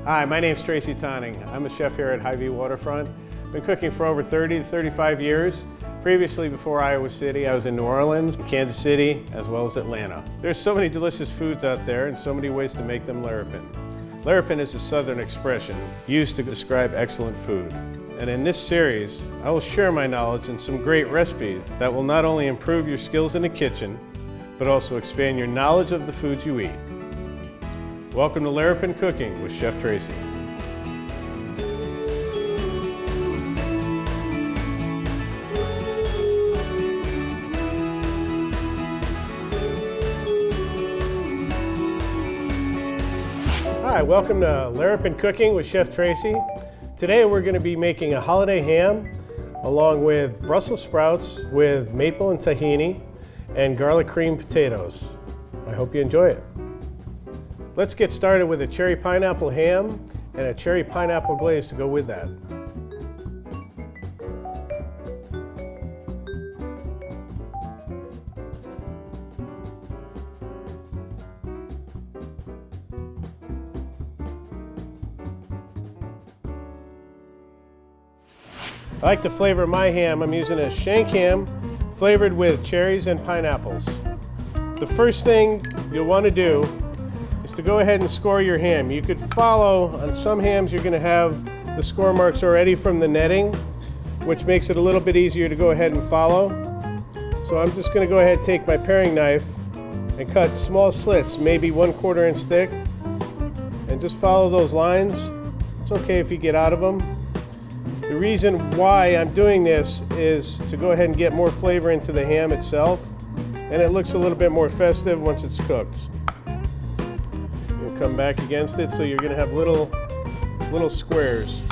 Hi, my name's Tracy. I'm a chef here at Hy-Vee Waterfront. Been cooking for over 30 to 35 years. Previously, before Iowa City, I was in New Orleans, Kansas City, as well as Atlanta. There's so many delicious foods out there and so many ways to make them Larapin. Larapin is a southern expression used to describe excellent food. And in this series, I will share my knowledge and some great recipes that will not only improve your skills in the kitchen, but also expand your knowledge of the foods you eat. Welcome to Larapin Cooking with Chef Tracy. Hi, welcome to Larapin Cooking with Chef Tracy. Today we're going to be making a holiday ham along with Brussel sprouts with maple and tahini and garlic cream potatoes. I hope you enjoy it. Let's get started with a cherry pineapple ham and a cherry pineapple glaze to go with that. I like to flavor my ham. I'm using a shank ham flavored with cherries and pineapples. The first thing you'll want to do is to go ahead and score your ham. You could follow, on some hams you're going to have the score marks already from the netting, which makes it a little bit easier to go ahead and follow. So I'm just going to go ahead and take my paring knife and cut small slits, maybe 1/4 inch thick, and just follow those lines. It's okay if you get out of them. The reason why I'm doing this is to go ahead and get more flavor into the ham itself, and it looks a little bit more festive once it's cooked. You'll come back against it, so you're going to have little squares.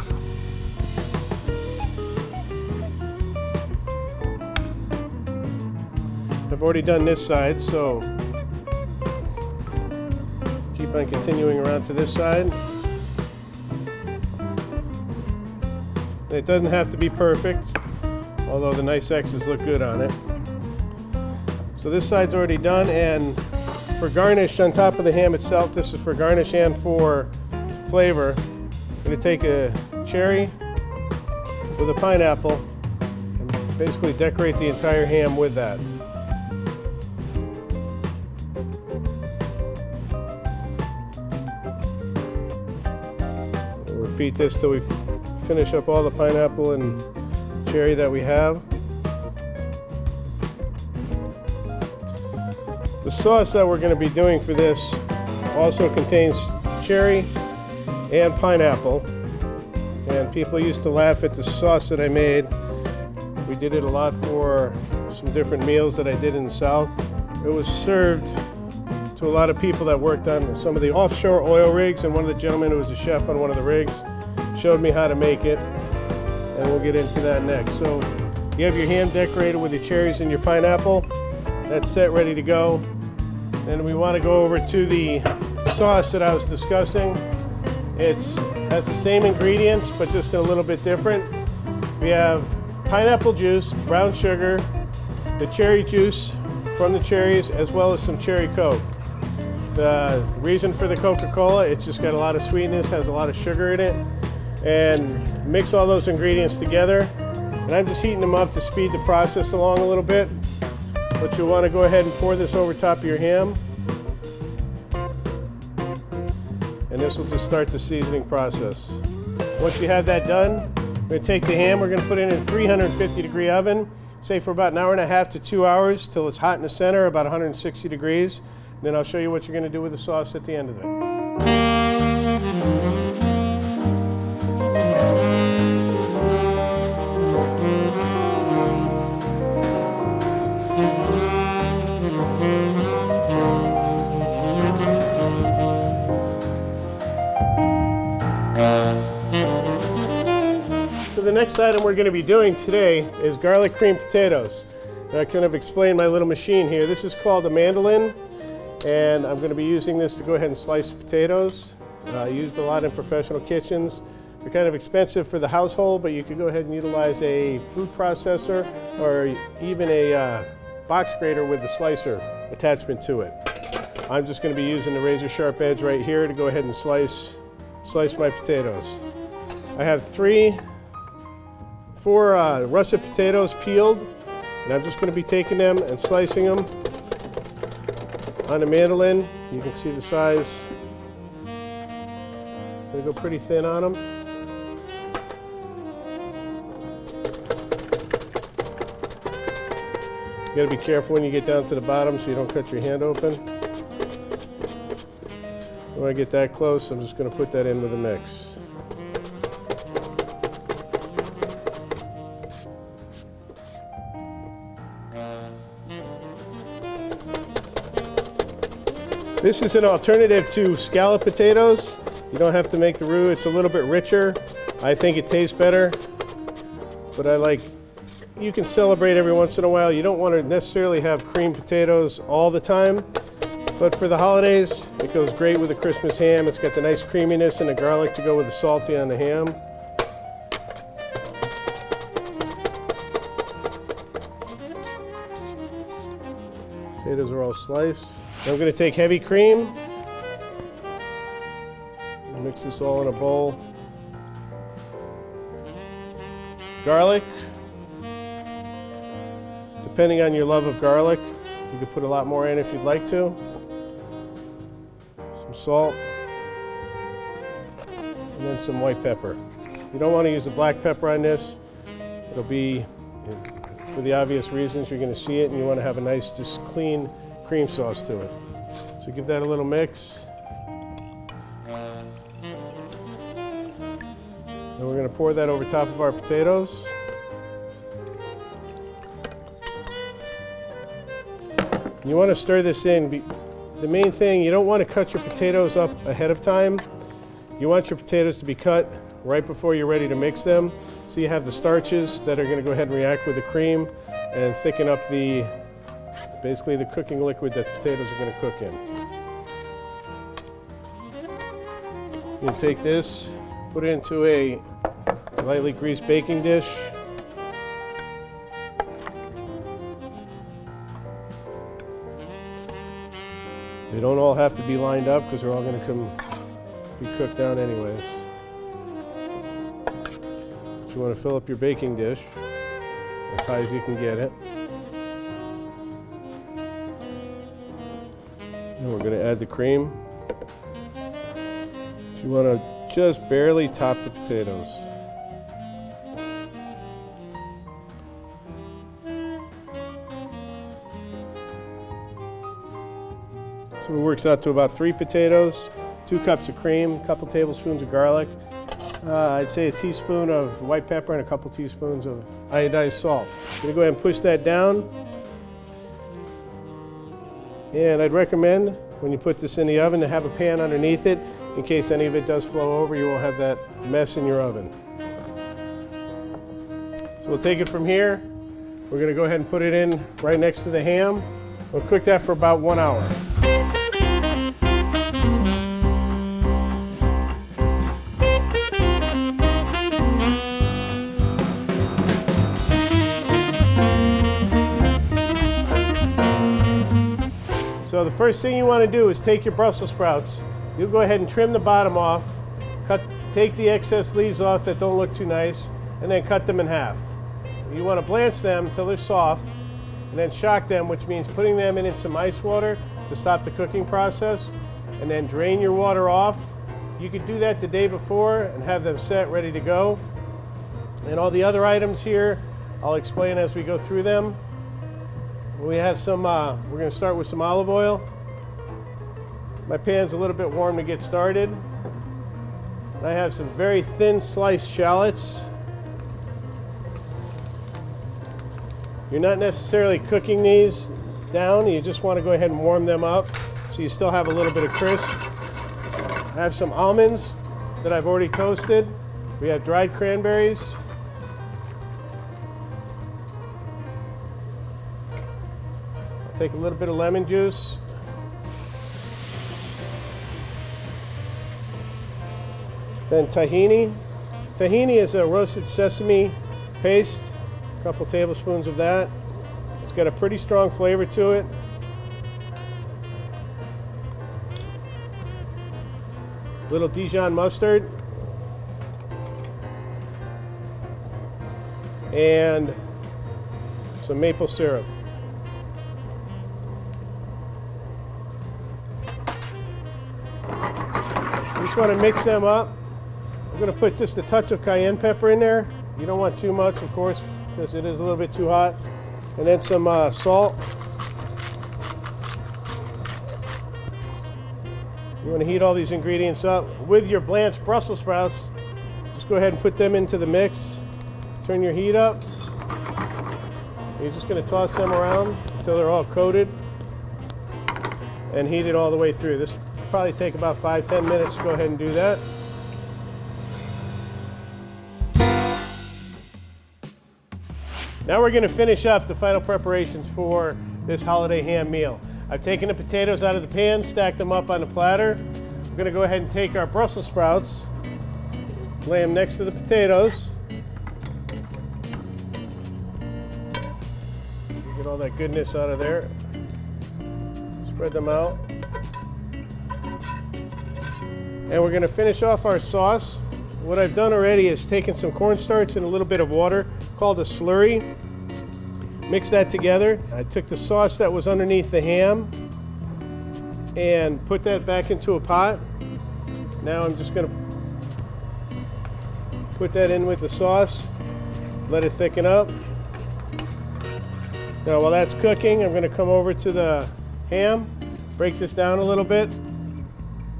I've already done this side, so keep on continuing around to this side. It doesn't have to be perfect, although the nice X's look good on it. So this side's already done, and for garnish on top of the ham itself, this is for garnish and for flavor. I'm going to take a cherry with a pineapple and basically decorate the entire ham with that. We'll repeat this till we finish up all the pineapple and cherry that we have. The sauce that we're going to be doing for this also contains cherry and pineapple, and people used to laugh at the sauce that I made. We did it a lot for some different meals that I did in the South. It was served to a lot of people that worked on some of the offshore oil rigs, and one of the gentlemen who was a chef on one of the rigs showed me how to make it, and we'll get into that next. So you have your ham decorated with your cherries and your pineapple. That's set, ready to go. And we want to go over to the sauce that I was discussing. It has the same ingredients, but just a little bit different. We have pineapple juice, brown sugar, the cherry juice from the cherries, as well as some cherry Coke. The reason for the Coca-Cola, it's just got a lot of sweetness, has a lot of sugar in it. And mix all those ingredients together, and I'm just heating them up to speed the process along a little bit. But you'll want to go ahead and pour this over top of your ham, and this will just start the seasoning process. Once you have that done, we're going to take the ham, we're going to put it in a 350-degree oven, say for about 1.5 hours to 2 hours till it's hot in the center, about 160 degrees. And then I'll show you what you're going to do with the sauce at the end of it. So the next item we're going to be doing today is garlic cream potatoes. I kind of explain my little machine here. This is called a mandolin, and I'm going to be using this to go ahead and slice potatoes. Used a lot in professional kitchens. They're kind of expensive for the household, but you could go ahead and utilize a food processor or even a box grater with the slicer attachment to it. I'm just going to be using the razor sharp edge right here to go ahead and slice slice my potatoes. I have four russet potatoes peeled, and I'm just going to be taking them and slicing them on the mandolin. You can see the size. I'm going to go pretty thin on them. You got to be careful when you get down to the bottom so you don't cut your hand open. When I get that close, I'm just going to put that in with the mix. This is an alternative to scallop potatoes. You don't have to make the roux. It's a little bit richer. I think it tastes better, but you can celebrate every once in a while. You don't want to necessarily have creamed potatoes all the time, but for the holidays, it goes great with the Christmas ham. It's got the nice creaminess and the garlic to go with the salty on the ham. Potatoes are all sliced. Now I'm going to take heavy cream, mix this all in a bowl. Garlic. Depending on your love of garlic, you could put a lot more in if you'd like to. Some salt, and then some white pepper. You don't want to use the black pepper on this. It'll be, for the obvious reasons, you're going to see it, and you want to have a nice, just clean cream sauce to it. So give that a little mix. And we're going to pour that over top of our potatoes. You want to stir this in. The main thing, you don't want to cut your potatoes up ahead of time. You want your potatoes to be cut right before you're ready to mix them. So you have the starches that are going to go ahead and react with the cream and thicken up basically the cooking liquid that the potatoes are going to cook in. You can take this, put it into a lightly greased baking dish. They don't all have to be lined up because they're all going to be cooked down anyways. But you want to fill up your baking dish as high as you can get it. And we're going to add the cream. You want to just barely top the potatoes. So it works out to about 3 potatoes, 2 cups of cream, a couple tablespoons of garlic. I'd say a teaspoon of white pepper and a couple teaspoons of iodized salt. I'm going to go ahead and push that down. And I'd recommend when you put this in the oven to have a pan underneath it. In case any of it does flow over, you won't have that mess in your oven. So we'll take it from here. We're going to go ahead and put it in right next to the ham. We'll cook that for about 1 hour. So the first thing you want to do is take your Brussels sprouts. You'll go ahead and trim the bottom off, take the excess leaves off that don't look too nice, and then cut them in half. You want to blanch them until they're soft, and then shock them, which means putting them in some ice water to stop the cooking process, and then drain your water off. You could do that the day before and have them set, ready to go. And all the other items here, I'll explain as we go through them. We have some, we're going to start with some olive oil. My pan's a little bit warm to get started. And I have some very thin sliced shallots. You're not necessarily cooking these down, you just want to go ahead and warm them up so you still have a little bit of crisp. I have some almonds that I've already toasted. We have dried cranberries. I'll take a little bit of lemon juice. Then tahini. Tahini is a roasted sesame paste, a couple tablespoons of that. It's got a pretty strong flavor to it. little Dijon mustard, and some maple syrup. You just want to mix them up. I'm going to put just a touch of cayenne pepper in there. You don't want too much, of course, because it is a little bit too hot. And then some salt. You want to heat all these ingredients up. With your blanched Brussels sprouts, just go ahead and put them into the mix. Turn your heat up. You're just going to toss them around until they're all coated and heat it all the way through. This will probably take about 5-10 minutes to go ahead and do that. Now we're going to finish up the final preparations for this holiday ham meal. I've taken the potatoes out of the pan, stacked them up on the platter. We're going to go ahead and take our Brussels sprouts, lay them next to the potatoes. Get all that goodness out of there. Spread them out. And we're going to finish off our sauce. What I've done already is taken some cornstarch and a little bit of water called a slurry. Mix that together. I took the sauce that was underneath the ham and put that back into a pot. Now I'm just going to put that in with the sauce, let it thicken up. Now while that's cooking, I'm going to come over to the ham, break this down a little bit.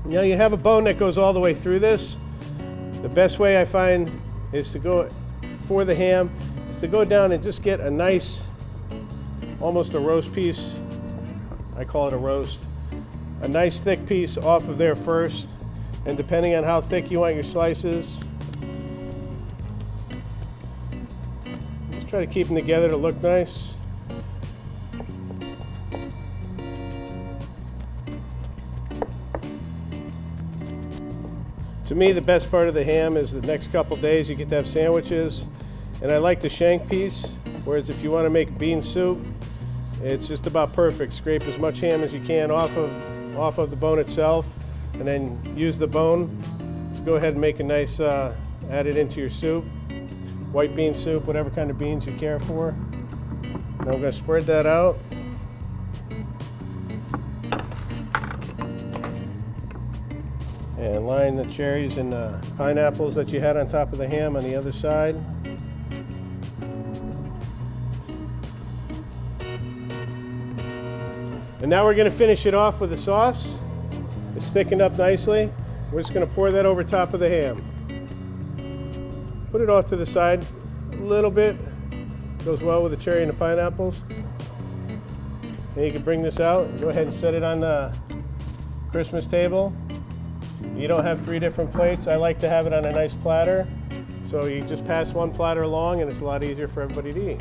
Now you have a bone that goes all the way through this. The best way I find is to go for the ham is to go down and just get a nice, almost a roast piece. I call it a roast. A nice thick piece off of there first, and depending on how thick you want your slices, just try to keep them together to look nice. To me, the best part of the ham is the next couple days you get to have sandwiches, and I like the shank piece, whereas if you want to make bean soup, it's just about perfect. Scrape as much ham as you can off of the bone itself, and then use the bone to go ahead and make a nice, add it into your soup. White bean soup, whatever kind of beans you care for. Now I'm going to spread that out. And line the cherries and the pineapples that you had on top of the ham on the other side. And now we're going to finish it off with the sauce. It's thickened up nicely. We're just going to pour that over top of the ham. Put it off to the side a little bit. Goes well with the cherry and the pineapples. And you can bring this out. Go ahead and set it on the Christmas table. You don't have 3 different plates. I like to have it on a nice platter. So you just pass one platter along and it's a lot easier for everybody to eat.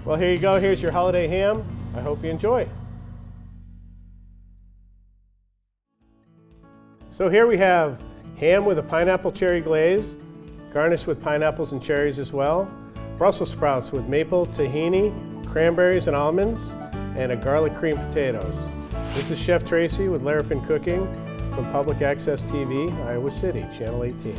Well, here you go. Here's your holiday ham. I hope you enjoy. So here we have ham with a pineapple cherry glaze, garnished with pineapples and cherries as well. Brussels sprouts with maple, tahini, cranberries and almonds, and a garlic cream potatoes. This is Chef Tracy with Larapin Cooking from Public Access TV, Iowa City, Channel 18.